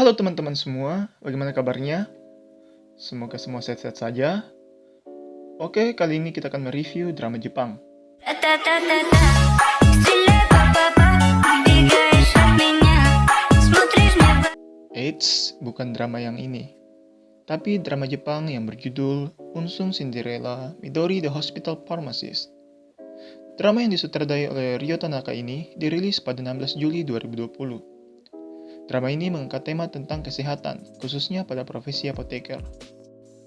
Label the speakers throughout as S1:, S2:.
S1: Halo teman-teman semua, bagaimana kabarnya? Semoga semua sehat-sehat saja. Oke, kali ini kita akan mereview drama Jepang. Eits, bukan drama yang ini. Tapi drama Jepang yang berjudul Unsung Cinderella Midori the Hospital Pharmacist. Drama yang disutradai oleh Ryo Tanaka ini dirilis pada 16 Juli 2020. Drama ini mengangkat tema tentang kesehatan, khususnya pada profesi apoteker.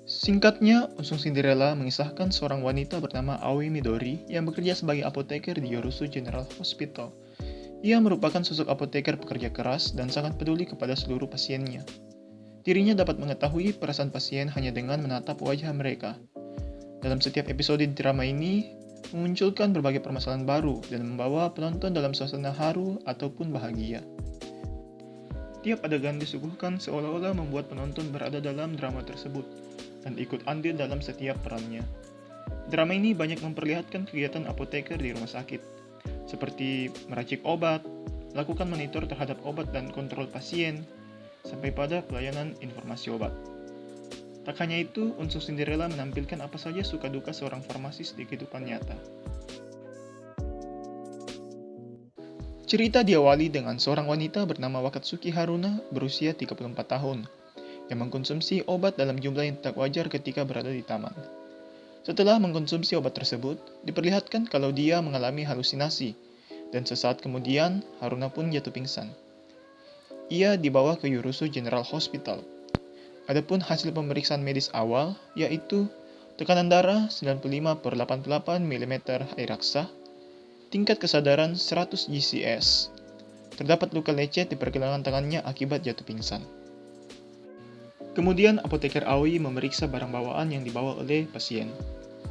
S1: Singkatnya, Unsung Cinderella mengisahkan seorang wanita bernama Aoi Midori yang bekerja sebagai apoteker di Yorusu General Hospital. Ia merupakan sosok apoteker pekerja keras dan sangat peduli kepada seluruh pasiennya. Dirinya dapat mengetahui perasaan pasien hanya dengan menatap wajah mereka. Dalam setiap episode drama ini, memunculkan berbagai permasalahan baru dan membawa penonton dalam suasana haru ataupun bahagia. Tiap adegan disuguhkan seolah-olah membuat penonton berada dalam drama tersebut dan ikut andil dalam setiap perannya. Drama ini banyak memperlihatkan kegiatan apoteker di rumah sakit, seperti meracik obat, lakukan monitor terhadap obat dan kontrol pasien, sampai pada pelayanan informasi obat. Tak hanya itu, Unsung Cinderella menampilkan apa saja suka duka seorang farmasis di kehidupan nyata. Cerita diawali dengan seorang wanita bernama Wakatsuki Haruna berusia 34 tahun yang mengkonsumsi obat dalam jumlah yang tak wajar ketika berada di taman. Setelah mengkonsumsi obat tersebut, diperlihatkan kalau dia mengalami halusinasi, dan sesaat kemudian Haruna pun jatuh pingsan. Ia dibawa ke Yorusu General Hospital. Adapun hasil pemeriksaan medis awal yaitu tekanan darah 95/88 mm air raksa, tingkat kesadaran 100 GCS. Terdapat luka lecet di pergelangan tangannya akibat jatuh pingsan. Kemudian apoteker Aoi memeriksa barang bawaan yang dibawa oleh pasien.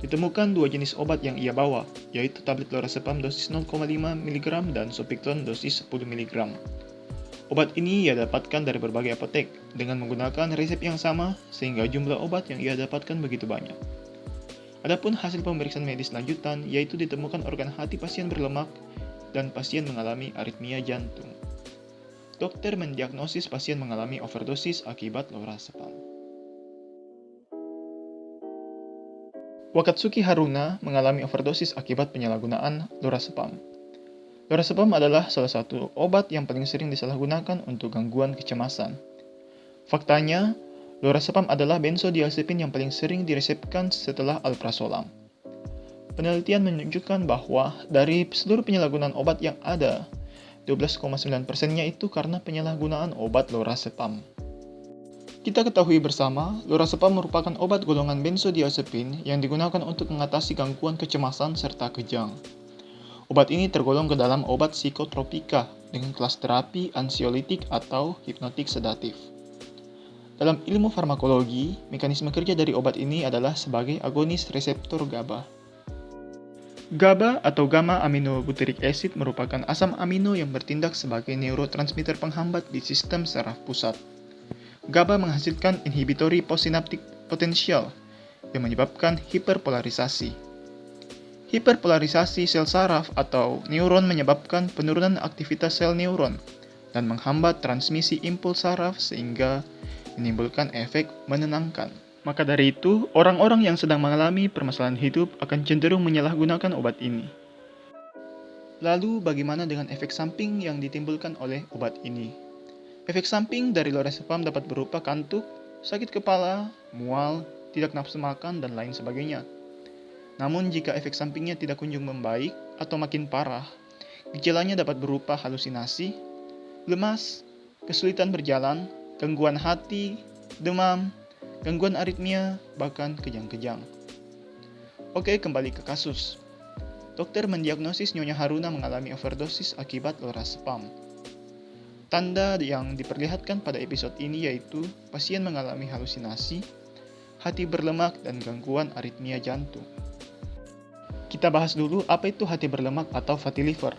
S1: Ditemukan dua jenis obat yang ia bawa, yaitu tablet lorazepam dosis 0,5 mg dan Sopiclone dosis 10 mg. Obat ini ia dapatkan dari berbagai apotek dengan menggunakan resep yang sama sehingga jumlah obat yang ia dapatkan begitu banyak. Adapun hasil pemeriksaan medis lanjutan yaitu ditemukan organ hati pasien berlemak dan pasien mengalami aritmia jantung. Dokter mendiagnosis pasien mengalami overdosis akibat lorazepam. Wakatsuki Haruna mengalami overdosis akibat penyalahgunaan lorazepam. Lorazepam adalah salah satu obat yang paling sering disalahgunakan untuk gangguan kecemasan. Faktanya, lorazepam adalah benzodiazepin yang paling sering diresepkan setelah alprazolam. Penelitian menunjukkan bahwa dari seluruh penyalahgunaan obat yang ada, 12,9%-nya itu karena penyalahgunaan obat lorazepam. Kita ketahui bersama, lorazepam merupakan obat golongan benzodiazepin yang digunakan untuk mengatasi gangguan kecemasan serta kejang. Obat ini tergolong ke dalam obat psikotropika dengan kelas terapi ansiolitik atau hipnotik sedatif. Dalam ilmu farmakologi, mekanisme kerja dari obat ini adalah sebagai agonis reseptor GABA. GABA atau gamma aminobutyric acid merupakan asam amino yang bertindak sebagai neurotransmitter penghambat di sistem saraf pusat. GABA menghasilkan inhibitory postsynaptic potential yang menyebabkan hiperpolarisasi. Hiperpolarisasi sel saraf atau neuron menyebabkan penurunan aktivitas sel neuron dan menghambat transmisi impuls saraf sehingga menimbulkan efek menenangkan. Maka dari itu, orang-orang yang sedang mengalami permasalahan hidup akan cenderung menyalahgunakan obat ini. Lalu, bagaimana dengan efek samping yang ditimbulkan oleh obat ini? Efek samping dari lorazepam dapat berupa kantuk, sakit kepala, mual, tidak nafsu makan, dan lain sebagainya. Namun, jika efek sampingnya tidak kunjung membaik atau makin parah, gejalanya dapat berupa halusinasi, lemas, kesulitan berjalan, gangguan hati, demam, gangguan aritmia, bahkan kejang-kejang. Oke, kembali ke kasus. Dokter mendiagnosis Nyonya Haruna mengalami overdosis akibat lorazepam. Tanda yang diperlihatkan pada episode ini yaitu pasien mengalami halusinasi, hati berlemak, dan gangguan aritmia jantung. Kita bahas dulu apa itu hati berlemak atau fatty liver.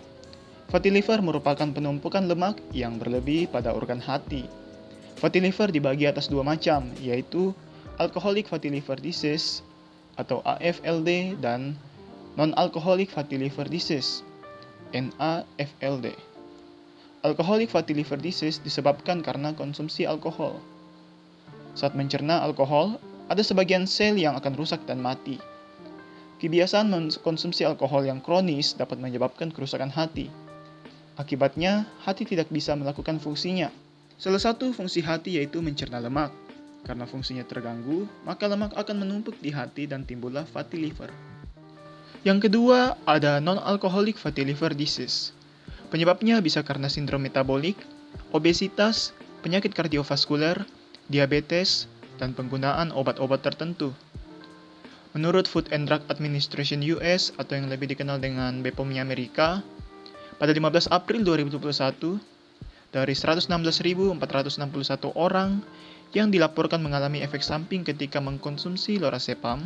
S1: Fatty liver merupakan penumpukan lemak yang berlebih pada organ hati. Fatty liver dibagi atas dua macam, yaitu alcoholic fatty liver disease atau AFLD dan non-alcoholic fatty liver disease, NAFLD. Alcoholic fatty liver disease disebabkan karena konsumsi alkohol. Saat mencerna alkohol, ada sebagian sel yang akan rusak dan mati. Kebiasaan mengkonsumsi alkohol yang kronis dapat menyebabkan kerusakan hati. Akibatnya, hati tidak bisa melakukan fungsinya. Salah satu fungsi hati yaitu mencerna lemak. Karena fungsinya terganggu, maka lemak akan menumpuk di hati dan timbullah fatty liver. Yang kedua, ada non-alcoholic fatty liver disease. Penyebabnya bisa karena sindrom metabolik, obesitas, penyakit kardiovaskuler, diabetes, dan penggunaan obat-obat tertentu. Menurut Food and Drug Administration US atau yang lebih dikenal dengan BPOM-nya Amerika, pada 15 April 2021, dari 116.461 orang yang dilaporkan mengalami efek samping ketika mengkonsumsi lorazepam,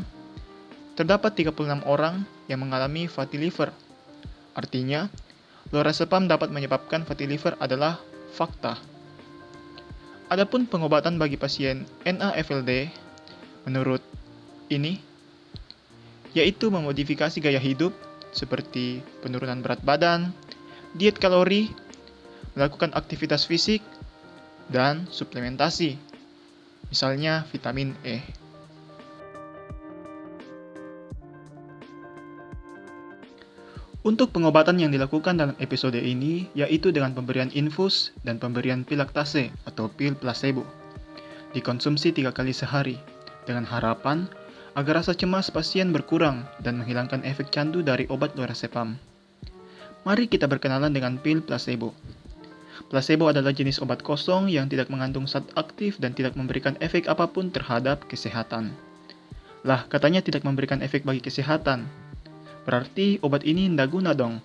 S1: terdapat 36 orang yang mengalami fatty liver. Artinya, lorazepam dapat menyebabkan fatty liver adalah fakta. Adapun pengobatan bagi pasien NAFLD, menurut ini, yaitu memodifikasi gaya hidup seperti penurunan berat badan, diet kalori, melakukan aktivitas fisik, dan suplementasi, misalnya vitamin E. Untuk pengobatan yang dilakukan dalam episode ini, yaitu dengan pemberian infus dan pemberian pil laktase atau pil placebo. Dikonsumsi 3 kali sehari, dengan harapan agar rasa cemas pasien berkurang dan menghilangkan efek candu dari obat lorazepam. Mari kita berkenalan dengan pil placebo. Placebo adalah jenis obat kosong yang tidak mengandung zat aktif dan tidak memberikan efek apapun terhadap kesehatan. Lah, katanya tidak memberikan efek bagi kesehatan. Berarti obat ini ndak guna dong.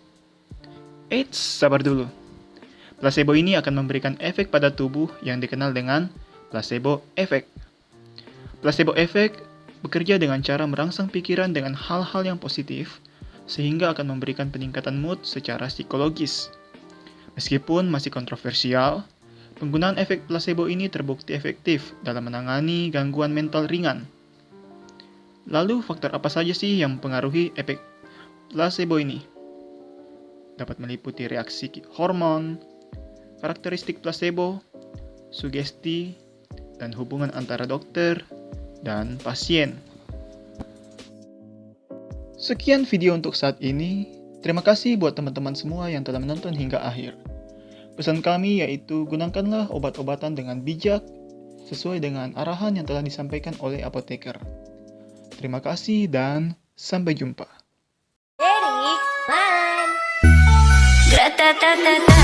S1: Eits, sabar dulu. Placebo ini akan memberikan efek pada tubuh yang dikenal dengan placebo effect. Placebo effect bekerja dengan cara merangsang pikiran dengan hal-hal yang positif, sehingga akan memberikan peningkatan mood secara psikologis. Meskipun masih kontroversial, penggunaan efek placebo ini terbukti efektif dalam menangani gangguan mental ringan. Lalu, faktor apa saja sih yang mempengaruhi efek placebo ini? Dapat meliputi reaksi hormon, karakteristik placebo, sugesti, dan hubungan antara dokter dan pasien. Sekian video untuk saat ini. Terima kasih buat teman-teman semua yang telah menonton hingga akhir. Pesan kami yaitu gunakanlah obat-obatan dengan bijak sesuai dengan arahan yang telah disampaikan oleh apoteker. Terima kasih dan sampai jumpa.
S2: Ready, one.